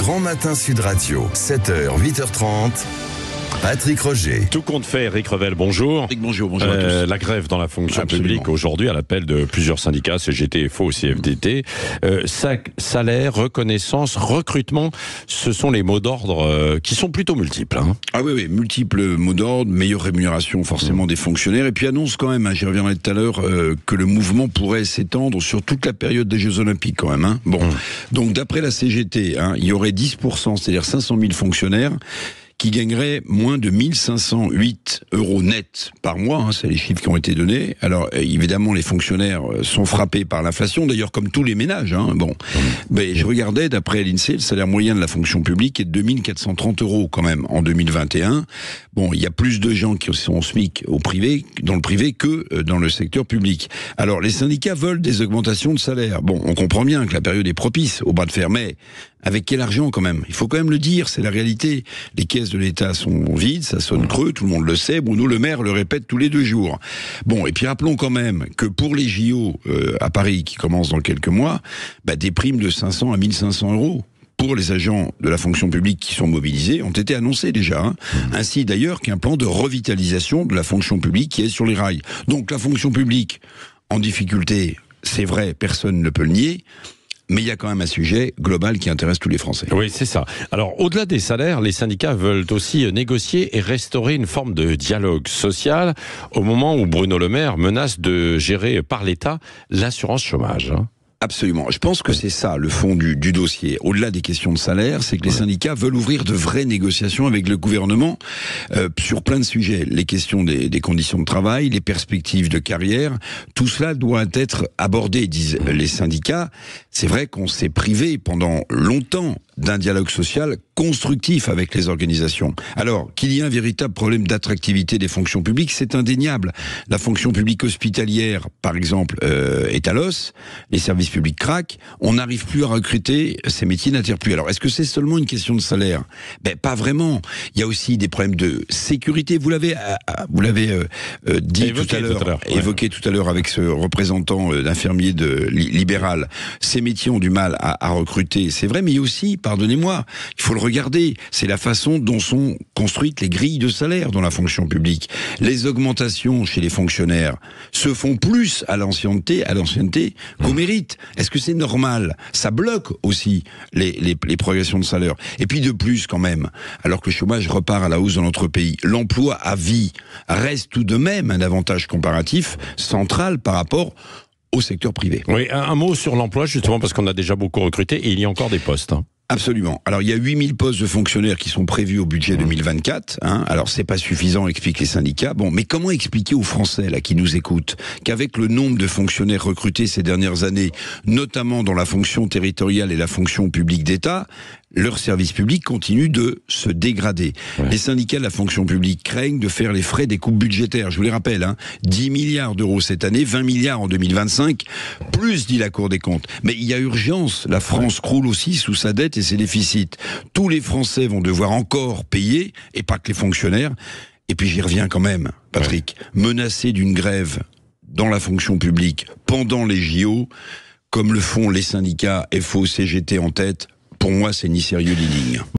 Grand Matin Sud Radio, 7h, 8h30. Patrick Roger. Tout compte fait, Eric Revel, bonjour. Bonjour à tous. La grève dans la fonction Absolument. publique aujourd'hui à l'appel de plusieurs syndicats, CGT, FO, CFDT. Salaire, reconnaissance, recrutement, ce sont les mots d'ordre qui sont plutôt multiples. Hein. Ah oui, multiples mots d'ordre, meilleure rémunération forcément des fonctionnaires, et puis annonce quand même, j'y reviendrai tout à l'heure, que le mouvement pourrait s'étendre sur toute la période des Jeux Olympiques quand même. Hein. Bon, donc d'après la CGT, il y aurait 10%, c'est-à-dire 500 000 fonctionnaires, qui gagnerait moins de 1508 € net par mois, c'est les chiffres qui ont été donnés. Alors évidemment, les fonctionnaires sont frappés par l'inflation, d'ailleurs comme tous les ménages. Mais je regardais, d'après l'INSEE, le salaire moyen de la fonction publique est de 2430 € quand même en 2021. Bon, il y a plus de gens qui sont au SMIC dans le privé que dans le secteur public. Alors les syndicats veulent des augmentations de salaire. Bon, on comprend bien que la période est propice au bras de fer, mais avec quel argent quand même? Il faut quand même le dire, c'est la réalité. Les caisses de l'État sont vides, ça sonne creux, tout le monde le sait, Bruno Le Maire le répète tous les 2 jours. Bon, et puis rappelons quand même que pour les JO à Paris, qui commencent dans quelques mois, des primes de 500 à 1500 € pour les agents de la fonction publique qui sont mobilisés ont été annoncés déjà. Ainsi d'ailleurs qu'un plan de revitalisation de la fonction publique qui est sur les rails. Donc la fonction publique en difficulté, c'est vrai, personne ne peut le nier. Mais il y a quand même un sujet global qui intéresse tous les Français. Oui, c'est ça. Alors, au-delà des salaires, les syndicats veulent aussi négocier et restaurer une forme de dialogue social au moment où Bruno Le Maire menace de gérer par l'État l'assurance chômage. Absolument. Je pense que c'est ça le fond du dossier. Au-delà des questions de salaire, c'est que les syndicats veulent ouvrir de vraies négociations avec le gouvernement sur plein de sujets. Les questions des conditions de travail, les perspectives de carrière, tout cela doit être abordé, disent les syndicats. C'est vrai qu'on s'est privé pendant longtemps d'un dialogue social constructif avec les organisations. Alors, qu'il y ait un véritable problème d'attractivité des fonctions publiques, c'est indéniable. La fonction publique hospitalière, par exemple, est à l'os, les services publics craquent, on n'arrive plus à recruter, ces métiers n'attirent plus. Alors, est-ce que c'est seulement une question de salaire? Pas vraiment. Il y a aussi des problèmes de sécurité. Vous l'avez dit tout à l'heure, évoqué tout à l'heure avec ce représentant d'infirmier libéral. Ces métiers ont du mal à recruter, c'est vrai, mais il y a aussi, pardonnez-moi, il faut le regarder, c'est la façon dont sont construites les grilles de salaire dans la fonction publique. Les augmentations chez les fonctionnaires se font plus à l'ancienneté qu'au mérite. Est-ce que c'est normal? Ça bloque aussi les progressions de salaire. Et puis de plus quand même, alors que le chômage repart à la hausse dans notre pays, l'emploi à vie reste tout de même un avantage comparatif central par rapport au secteur privé. Oui, un mot sur l'emploi, justement, parce qu'on a déjà beaucoup recruté et il y a encore des postes. Absolument. Alors, il y a 8000 postes de fonctionnaires qui sont prévus au budget 2024. Alors, c'est pas suffisant, expliquent les syndicats. Bon, mais comment expliquer aux Français, là, qui nous écoutent, qu'avec le nombre de fonctionnaires recrutés ces dernières années, notamment dans la fonction territoriale et la fonction publique d'État, leur service public continue de se dégrader. Les syndicats de la fonction publique craignent de faire les frais des coupes budgétaires. Je vous les rappelle, 10 milliards d'euros cette année, 20 milliards en 2025, plus, dit la Cour des comptes. Mais il y a urgence. La France croule aussi sous sa dette et ses déficits. Tous les Français vont devoir encore payer, et pas que les fonctionnaires. Et puis j'y reviens quand même, Patrick. Menacer d'une grève dans la fonction publique pendant les JO, comme le font les syndicats FO, CGT en tête, pour moi, c'est ni sérieux ni digne.